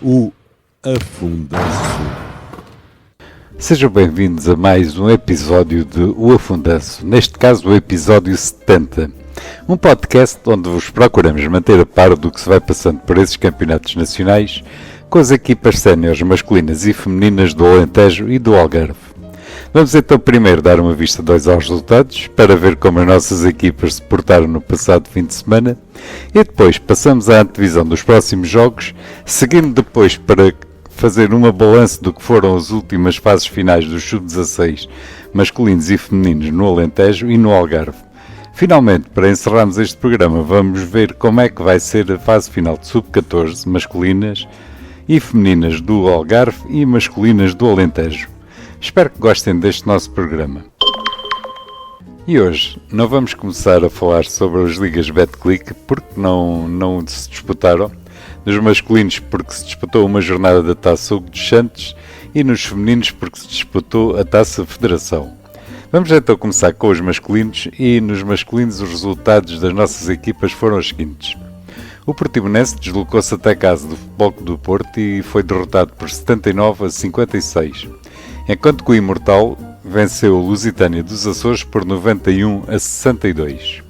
O Afundanço. Sejam bem-vindos a mais um episódio de O Afundanço, neste caso o episódio 70. Um podcast onde vos procuramos manter a par do que se vai passando por esses campeonatos nacionais com as equipas séniores masculinas e femininas do Alentejo e do Algarve. Vamos então primeiro dar uma vista de olhos aos resultados para ver como as nossas equipas se portaram no passado fim de semana e depois passamos à antevisão dos próximos jogos, seguindo depois para fazer uma balança do que foram as últimas fases finais dos sub-16 masculinos e femininos no Alentejo e no Algarve. Finalmente, para encerrarmos este programa, vamos ver como é que vai ser a fase final de sub-14 masculinas e femininas do Algarve e masculinas do Alentejo. Espero que gostem deste nosso programa. E hoje não vamos começar a falar sobre as ligas Betclic porque não se disputaram, nos masculinos porque se disputou uma jornada da Taça Hugo dos Santos e nos femininos porque se disputou a Taça Federação. Vamos então começar com os masculinos e nos masculinos os resultados das nossas equipas foram os seguintes. O Portimonense deslocou-se até a casa do Futebol Clube do Porto e foi derrotado por 79 a 56, enquanto que o Imortal venceu o Lusitânia dos Açores por 91 a 62.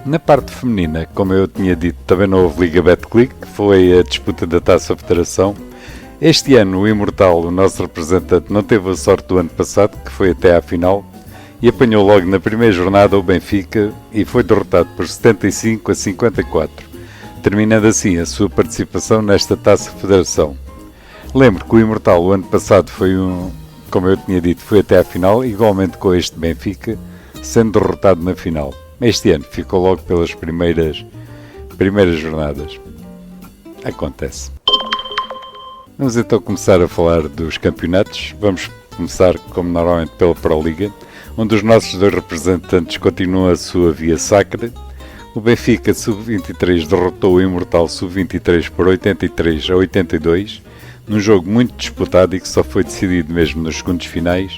Na parte feminina, como eu tinha dito, também não houve Liga Betclic, foi a disputa da Taça Federação. Este ano o Imortal, o nosso representante, não teve a sorte do ano passado, que foi até à final, e apanhou logo na primeira jornada o Benfica e foi derrotado por 75 a 54, terminando assim a sua participação nesta Taça Federação. Lembro que o Imortal o ano passado como eu tinha dito, foi até à final, igualmente com este Benfica, sendo derrotado na final. Este ano ficou logo pelas primeiras jornadas. Acontece. Vamos então começar a falar dos campeonatos. Vamos começar, como normalmente, pela Proliga, onde os nossos dois representantes continuam a sua via sacra. O Benfica Sub-23 derrotou o Imortal Sub-23 por 83 a 82, num jogo muito disputado e que só foi decidido mesmo nos segundos finais,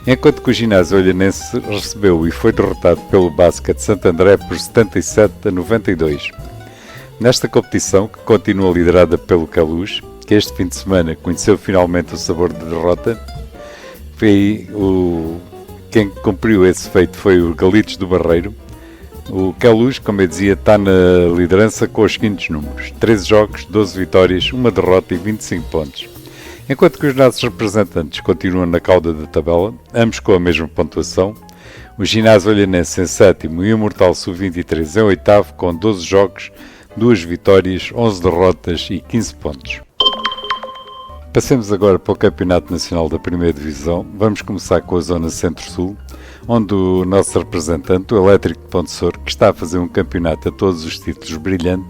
enquanto que o Ginásio Olhanense recebeu e foi derrotado pelo Basket Santo André por 77 a 92. Nesta competição, que continua liderada pelo Queluz, que este fim de semana conheceu finalmente o sabor de derrota, quem cumpriu esse feito foi o Galitos do Barreiro. O Queluz, como eu dizia, está na liderança com os seguintes números: 13 jogos, 12 vitórias, 1 derrota e 25 pontos. Enquanto que os nossos representantes continuam na cauda da tabela, ambos com a mesma pontuação. O Ginásio Olhanense em sétimo e o Imortal Sub-23 em oitavo, com 12 jogos, 2 vitórias, 11 derrotas e 15 pontos. Passemos agora para o Campeonato Nacional da Primeira Divisão. Vamos começar com a Zona Centro-Sul, onde o nosso representante, o Elétrico de Pontessor, que está a fazer um campeonato a todos os títulos brilhante,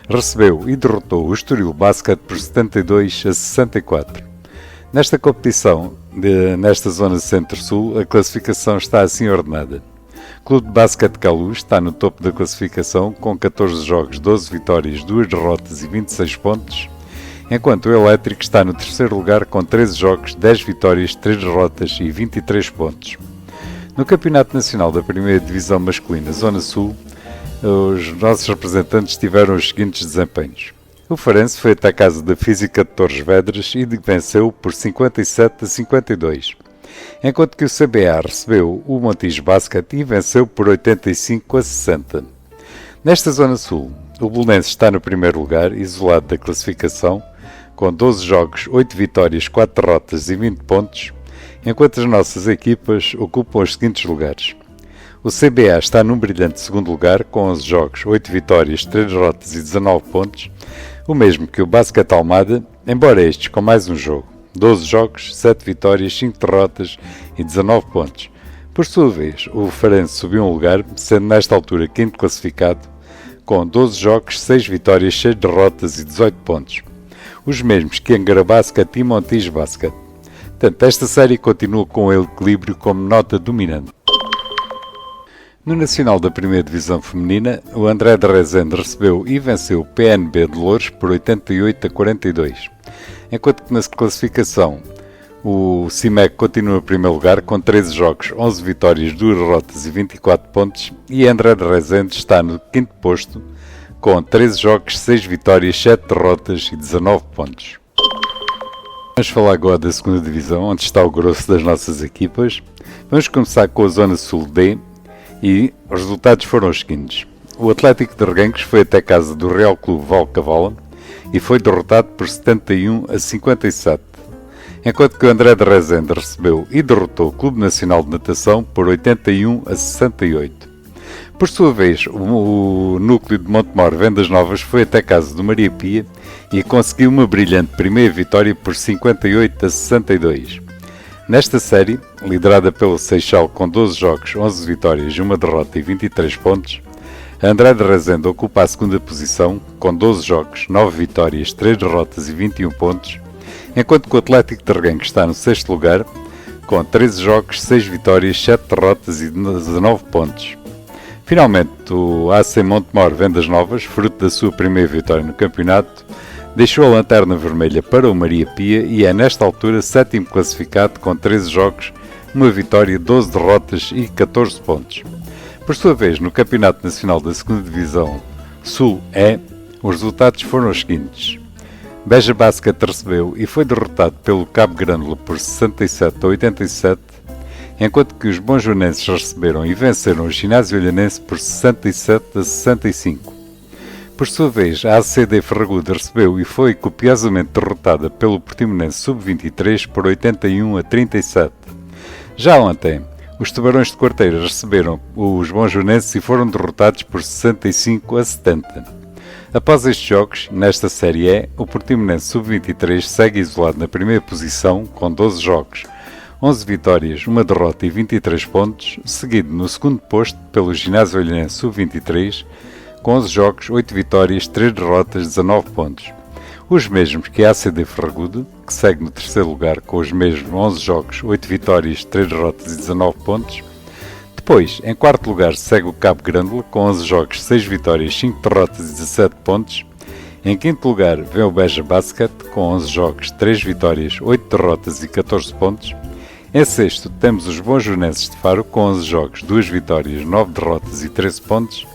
recebeu e derrotou o Estoril Basket por 72 a 64. Nesta competição, nesta Zona Centro-Sul, a classificação está assim ordenada. Clube de Basquete Queluz está no topo da classificação com 14 jogos, 12 vitórias, 2 derrotas e 26 pontos, enquanto o Elétrico está no terceiro lugar com 13 jogos, 10 vitórias, 3 derrotas e 23 pontos. No Campeonato Nacional da Primeira Divisão Masculina Zona Sul, os nossos representantes tiveram os seguintes desempenhos. O Farense foi até a casa da Física de Torres Vedras e venceu por 57 a 52, enquanto que o CBA recebeu o Montijo Basket e venceu por 85 a 60. Nesta Zona Sul, o Belenenses está no primeiro lugar, isolado da classificação, com 12 jogos, 8 vitórias, 4 derrotas e 20 pontos, enquanto as nossas equipas ocupam os seguintes lugares. O CBA está num brilhante segundo lugar, com 11 jogos, 8 vitórias, 3 derrotas e 19 pontos, o mesmo que o Basket Almada, embora estes com mais um jogo, 12 jogos, 7 vitórias, 5 derrotas e 19 pontos. Por sua vez, o Farense subiu um lugar, sendo nesta altura quinto classificado, com 12 jogos, 6 vitórias, 6 derrotas e 18 pontos. Os mesmos que Angra Basket e Montijo Basket. Portanto, esta série continua com o equilíbrio como nota dominante. No Nacional da Primeira Divisão Feminina, o André de Rezende recebeu e venceu o PNB de Louros por 88 a 42, enquanto que na classificação o CIMEC continua em primeiro lugar com 13 jogos, 11 vitórias, 2 derrotas e 24 pontos, e André de Rezende está no quinto posto com 13 jogos, 6 vitórias, 7 derrotas e 19 pontos. Vamos falar agora da 2ª Divisão, onde está o grosso das nossas equipas. Vamos começar com a Zona Sul D e os resultados foram os seguintes. O Atlético de Reguengos foi até casa do Real Clube Valcavala e foi derrotado por 71-57, enquanto que o André de Rezende recebeu e derrotou o Clube Nacional de Natação por 81-68. Por sua vez, o núcleo de Montemor Vendas Novas foi até casa do Maria Pia e conseguiu uma brilhante primeira vitória por 58-62. Nesta série, liderada pelo Seixal com 12 jogos, 11 vitórias, 1 derrota e 23 pontos, André de Rezende ocupa a 2ª posição com 12 jogos, 9 vitórias, 3 derrotas e 21 pontos, enquanto que o Atlético de Reguengos está no 6º lugar com 13 jogos, 6 vitórias, 7 derrotas e 19 pontos. Finalmente, o AC Montemor Vendas Novas, fruto da sua primeira vitória no campeonato, deixou a lanterna vermelha para o Maria Pia e é nesta altura 7º classificado com 13 jogos, 1 vitória, 12 derrotas e 14 pontos. Por sua vez, no Campeonato Nacional da 2ª Divisão Sul E, os resultados foram os seguintes. Beja Basket recebeu e foi derrotado pelo Cabo Grândola por 67-87, enquanto que os bonjonenses receberam e venceram o Ginásio Olhanense por 67-65. Por sua vez, a ACD Ferragudo recebeu e foi copiosamente derrotada pelo Portimonense Sub-23 por 81-37. Já ontem, os Tubarões de Quarteira receberam os bonjonenses e foram derrotados por 65-70. Após estes jogos, nesta Série E, o Portimonense Sub-23 segue isolado na primeira posição com 12 jogos, 11 vitórias, 1 derrota e 23 pontos, seguido no 2º posto pelo Ginásio Olhanense Sub-23, com 11 jogos, 8 vitórias, 3 derrotas, 19 pontos. Os mesmos que a ACD Ferragudo, que segue no 3º lugar com os mesmos 11 jogos, 8 vitórias, 3 derrotas e 19 pontos. Depois, em 4º lugar, segue o Cabo Grândola, com 11 jogos, 6 vitórias, 5 derrotas e 17 pontos. Em 5º lugar, vem o Beja Basket, com 11 jogos, 3 vitórias, 8 derrotas e 14 pontos. Em 6º, temos os bonjonenses de Faro, com 11 jogos, 2 vitórias, 9 derrotas e 13 pontos.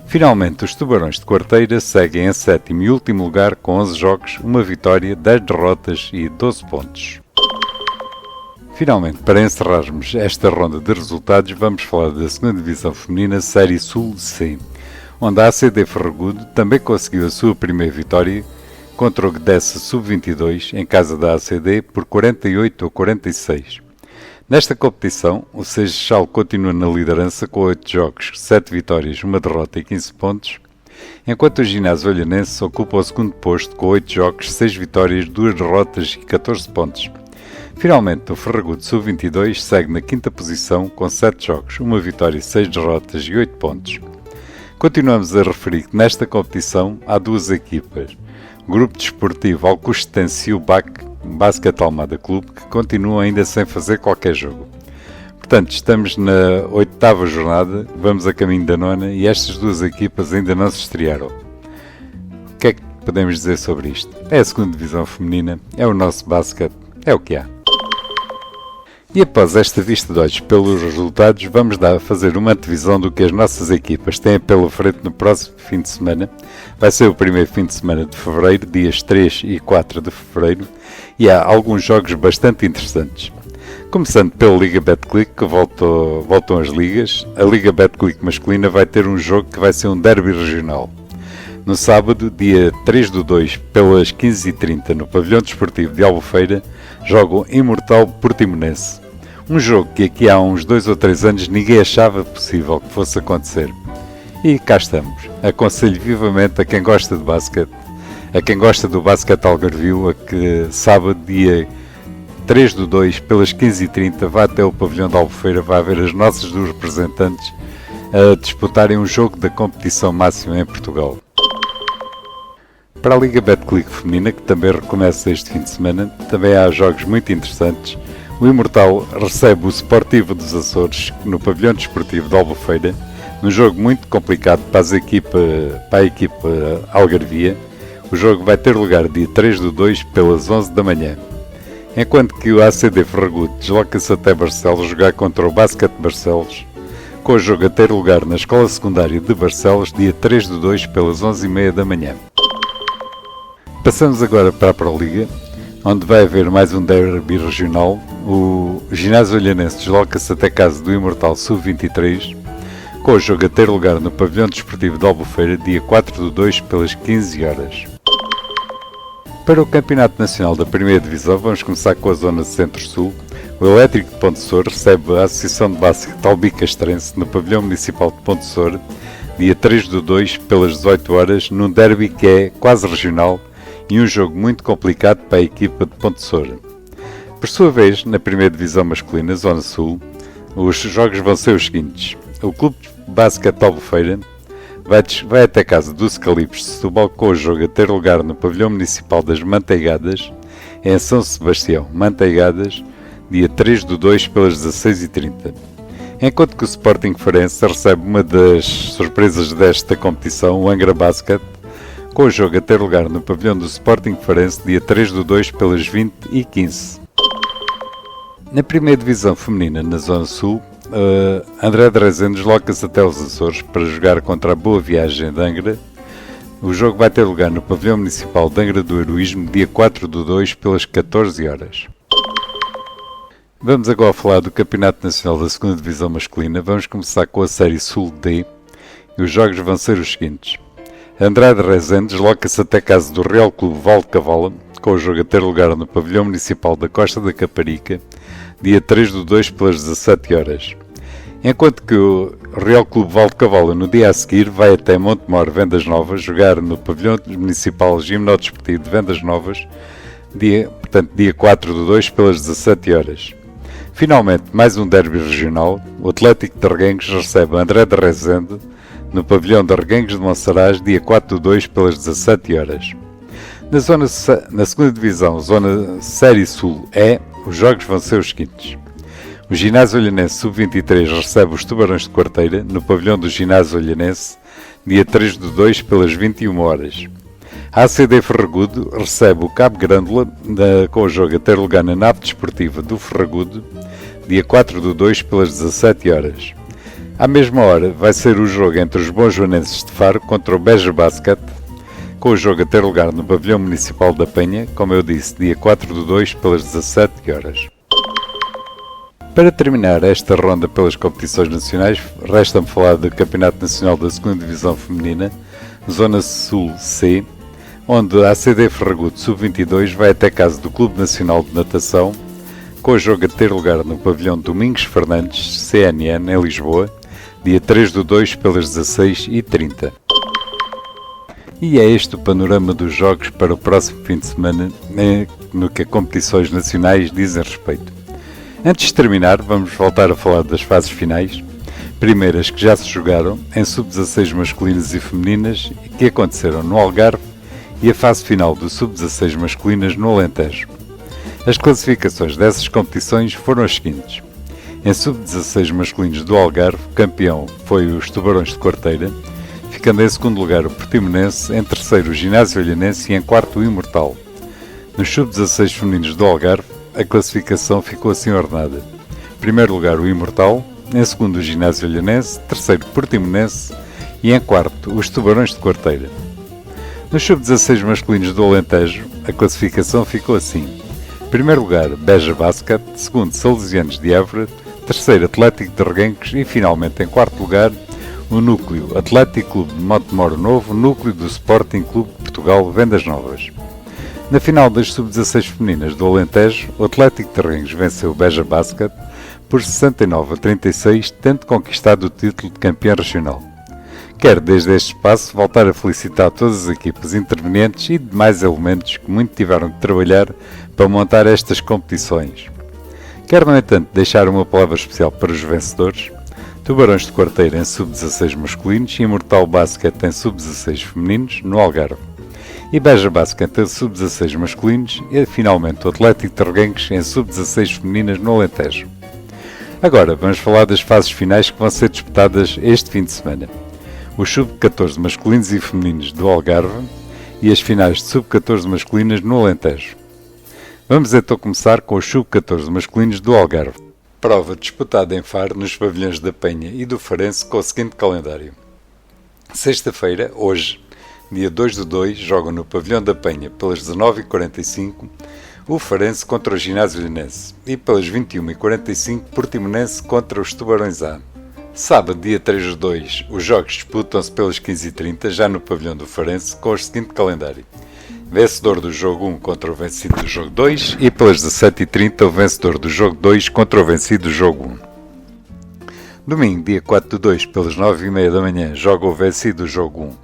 Finalmente, os Tubarões de Quarteira seguem em 7º e último lugar com 11 jogos, 1 vitória, 10 derrotas e 12 pontos. Finalmente, para encerrarmos esta ronda de resultados, vamos falar da 2ª Divisão Feminina Série Sul C, onde a ACD Ferragudo também conseguiu a sua primeira vitória contra o Gdessa Sub-22 em casa da ACD por 48-46. Nesta competição, o Seixal continua na liderança com 8 jogos, 7 vitórias, 1 derrota e 15 pontos, enquanto o Ginásio Olhanense ocupa o 2º posto com 8 jogos, 6 vitórias, 2 derrotas e 14 pontos. Finalmente, o Ferragudo Sub-22 segue na 5ª posição com 7 jogos, 1 vitória, 6 derrotas e 8 pontos. Continuamos a referir que nesta competição há 2 equipas, o Grupo Desportivo Alcostense e o Basket Almada Clube, que continuam ainda sem fazer qualquer jogo. Portanto, estamos na 8ª jornada, vamos a caminho da 9ª e estas 2 equipas ainda não se estrearam. O que é que podemos dizer sobre isto? É a 2ª Divisão Feminina, é o nosso basquete, é o que há. E após esta vista de olhos pelos resultados, vamos fazer uma antevisão do que as nossas equipas têm pela frente no próximo fim de semana. Vai ser o primeiro fim de semana de fevereiro, dias 3 e 4 de fevereiro, e há alguns jogos bastante interessantes. Começando pela Liga Betclic, que voltam as ligas. A Liga Betclic masculina vai ter um jogo que vai ser um derby regional. No sábado, dia 3/2, pelas 15h30, no Pavilhão Desportivo de Albufeira, joga o Imortal Portimonense. Um jogo que aqui há uns 2 ou 3 anos ninguém achava possível que fosse acontecer. E cá estamos. Aconselho vivamente a quem gosta de basquete, a quem gosta do basquete algarvio, a que sábado, dia 3/2, pelas 15h30, vá até o Pavilhão de Albufeira, vai ver as nossas 2 representantes a disputarem um jogo da competição máxima em Portugal. Para a Liga Betclic feminina, que também recomeça este fim de semana, também há jogos muito interessantes. O Imortal recebe o Sportivo dos Açores no Pavilhão Desportivo de Albufeira, num jogo muito complicado para a equipa algarvia. O jogo vai ter lugar dia 3/2 pelas 11 da manhã. Enquanto que o ACD Ferragudo desloca-se até Barcelos jogar contra o Basket Barcelos. com o jogo a ter lugar na Escola Secundária de Barcelos, dia 3/2, pelas 11h30 da manhã. Passamos agora para a Pro Liga, onde vai haver mais um derby regional. O Ginásio Olhanense desloca-se até casa do Imortal Sub-23, com o jogo a ter lugar no Pavilhão Desportivo de Albufeira, dia 4/2, pelas 15 horas. Para o Campeonato Nacional da Primeira Divisão, vamos começar com a zona Centro-Sul. O Elétrico de Ponte Sor recebe a Associação de Basquete Albicastrense no Pavilhão Municipal de Ponte Sor, dia 3/2, pelas 18 horas, num derby que é quase regional e um jogo muito complicado para a equipa de Ponte Sor. Por sua vez, na Primeira Divisão Masculina, Zona Sul, os jogos vão ser os seguintes. O Clube de Basquete Albufeira vai até casa do Eucaliptos de Setúbal, com o jogo a ter lugar no Pavilhão Municipal das Manteigadas, em São Sebastião, Manteigadas, dia 3/2, pelas 16h30. Enquanto que o Sporting Farense recebe uma das surpresas desta competição, o Angra Basket, com o jogo a ter lugar no Pavilhão do Sporting Farense, dia 3/2, pelas 20h15. Na Primeira Divisão Feminina, na Zona Sul, André de Rezende desloca-se até os Açores para jogar contra a Boa Viagem de Angra. O jogo vai ter lugar no Pavilhão Municipal de Angra do Heroísmo, dia 4/2, pelas 14 horas. Vamos agora falar do Campeonato Nacional da 2ª Divisão Masculina. Vamos começar com a Série Sul D. E os jogos vão ser os seguintes. André de Rezende desloca-se até casa do Real Clube Valdecavala, com o jogo a ter lugar no Pavilhão Municipal da Costa da Caparica, dia 3/2, pelas 17 horas. Enquanto que o Real Clube Valdecavala, no dia a seguir, vai até Montemor, Vendas Novas, jogar no Pavilhão Municipal Gimnodesportivo de Vendas Novas, dia 4/2, pelas 17 horas. Finalmente, mais um derby regional. O Atlético de Reguengos recebe André de Rezende no Pavilhão de Reguengos de Monsaraz, dia 4/2, pelas 17 horas. Na 2ª Divisão, Zona Série Sul E, os jogos vão ser os seguintes. O Ginásio Olhanense Sub-23 recebe os Tubarões de Quarteira no Pavilhão do Ginásio Olhanense, dia 3/2, pelas 21 horas. A ACD Ferragudo recebe o Cabo Grândola, com o jogo a ter lugar na nave desportiva do Ferragudo, dia 4/2, pelas 17 horas. À mesma hora vai ser o jogo entre os Bons Joanenses de Faro contra o Beja Basket, com o jogo a ter lugar no Pavilhão Municipal da Penha, como eu disse, dia 4/2, pelas 17 horas. Para terminar esta ronda pelas competições nacionais, resta-me falar do Campeonato Nacional da 2ª Divisão Feminina, Zona Sul C, onde a ACD Ferragudo Sub-22 vai até casa do Clube Nacional de Natação, com o jogo a ter lugar no Pavilhão Domingos Fernandes, CNN, em Lisboa, dia 3/2, pelas 16h30. E é este o panorama dos jogos para o próximo fim de semana, no que a competições nacionais dizem respeito. Antes de terminar, vamos voltar a falar das fases finais, primeiras que já se jogaram em Sub-16 masculinas e femininas e que aconteceram no Algarve, e a fase final do Sub-16 masculinas no Alentejo. As classificações dessas competições foram as seguintes. Em Sub-16 masculinos do Algarve, o campeão foi os Tubarões de Quarteira, ficando em segundo lugar o Portimonense, em terceiro o Ginásio Olhanense e em quarto o Imortal. Nos Sub-16 femininos do Algarve, a classificação ficou assim ordenada. Em primeiro lugar o Imortal, em segundo o Ginásio Olhanense, terceiro o Portimonense e em quarto os Tubarões de Quarteira. Nos Sub-16 masculinos do Alentejo, a classificação ficou assim. Em primeiro lugar, Beja Basket, segundo, Salesianos de Évora, terceiro, Atlético de Reguengos e, finalmente, em quarto lugar, o núcleo Atlético Clube de Montemor Novo, núcleo do Sporting Clube de Portugal Vendas Novas. Na final das Sub-16 femininas do Alentejo, o Atlético de Reguengos venceu o Beja Basket por 69-36, tendo conquistado o título de campeão regional. Quero, desde este espaço, voltar a felicitar todas as equipas intervenientes e demais elementos que muito tiveram de trabalhar para montar estas competições. Quero, no entanto, deixar uma palavra especial para os vencedores: Tubarões de Quarteira em Sub-16 masculinos e Imortal Basket em Sub-16 femininos, no Algarve. E Beja Basket em Sub-16 masculinos e, finalmente, o Atlético de Reguengos em Sub-16 femininas, no Alentejo. Agora, vamos falar das fases finais que vão ser disputadas este fim de semana. Os Sub-14 masculinos e femininos do Algarve e as finais de Sub-14 masculinas no Alentejo. Vamos então começar com os Sub-14 masculinos do Algarve. Prova disputada em Faro, nos pavilhões da Penha e do Farense, com o seguinte calendário. Sexta-feira, hoje, dia 2/2, jogam no pavilhão da Penha pelas 19h45 o Farense contra o Ginásio Linense e pelas 21h45 Portimonense contra os Tubarões A. Sábado, dia 3/2, os jogos disputam-se pelas 15h30 já no pavilhão do Farense, com o seguinte calendário. Vencedor do jogo 1 contra o vencido do jogo 2 e pelas 17h30 o vencedor do jogo 2 contra o vencido do jogo 1. Domingo, dia 4/2, pelas 9h30 da manhã, joga o vencido do jogo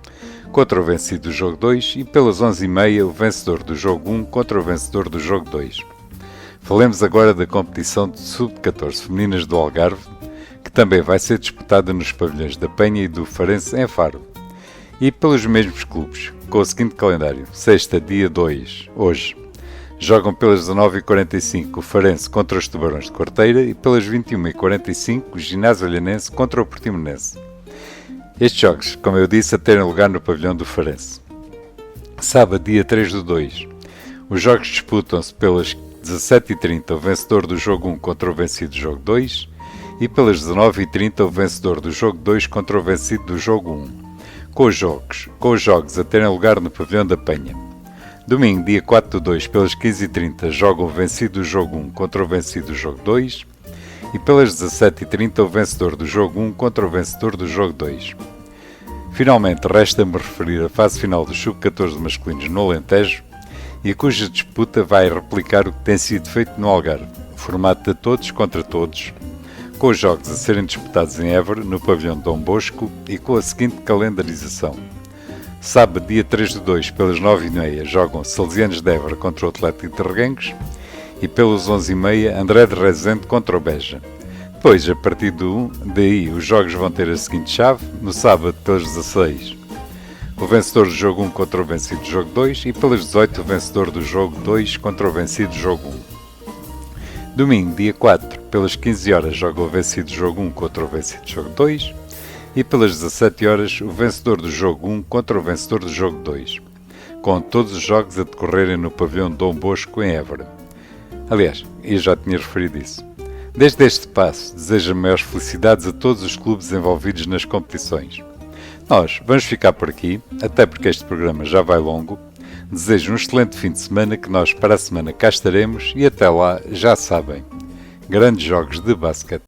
1 contra o vencido do jogo 2 e pelas 11h30 o vencedor do jogo 1 contra o vencedor do jogo 2. Falemos agora da competição de Sub-14 femininas do Algarve, que também vai ser disputada nos pavilhões da Penha e do Farense em Faro, e pelos mesmos clubes, com o seguinte calendário. Sexta, dia 2, hoje, jogam pelas 19h45 o Farense contra os Tubarões de Quarteira e pelas 21h45 o Ginásio Olhanense contra o Portimonense. Estes jogos, como eu disse, a terem lugar no pavilhão do Farense. Sábado, dia 3/2, os jogos disputam-se pelas 17h30 o vencedor do jogo 1 contra o vencido do jogo 2 e pelas 19h30 o vencedor do jogo 2 contra o vencido do jogo 1, com os jogos a terem lugar no pavilhão da Penha. Domingo, dia 4/2, pelas 15h30 jogam o vencido do jogo 1 contra o vencido do jogo 2 e pelas 17h30 o vencedor do jogo 1 contra o vencedor do jogo 2. Finalmente, resta-me referir a fase final dos Sub-14 masculinos no Alentejo e cuja disputa vai replicar o que tem sido feito no Algarve, o formato de todos contra todos, com os jogos a serem disputados em Évora, no pavilhão de Dom Bosco, e com a seguinte calendarização. Sábado, dia 3/2, pelas 9h30, jogam Salesianos de Évora contra o Atlético de Reguengos e pelas 11h30 André de Rezende contra o Beja. Depois, a partir daí, os jogos vão ter a seguinte chave. No sábado, pelas 16, o vencedor do jogo 1 contra o vencido do jogo 2 e pelas 18 o vencedor do jogo 2 contra o vencido do jogo 1. Domingo, dia 4, pelas 15 horas, joga o vencido do jogo 1 contra o vencido do jogo 2 e pelas 17 horas o vencedor do jogo 1 contra o vencedor do jogo 2, com todos os jogos a decorrerem no pavilhão Dom Bosco em Évora. Aliás, eu já tinha referido isso. Desde este passo, desejo maiores felicidades a todos os clubes envolvidos nas competições. Nós vamos ficar por aqui, até porque este programa já vai longo. Desejo um excelente fim de semana, que nós para a semana cá estaremos e até lá, já sabem, grandes jogos de basquete.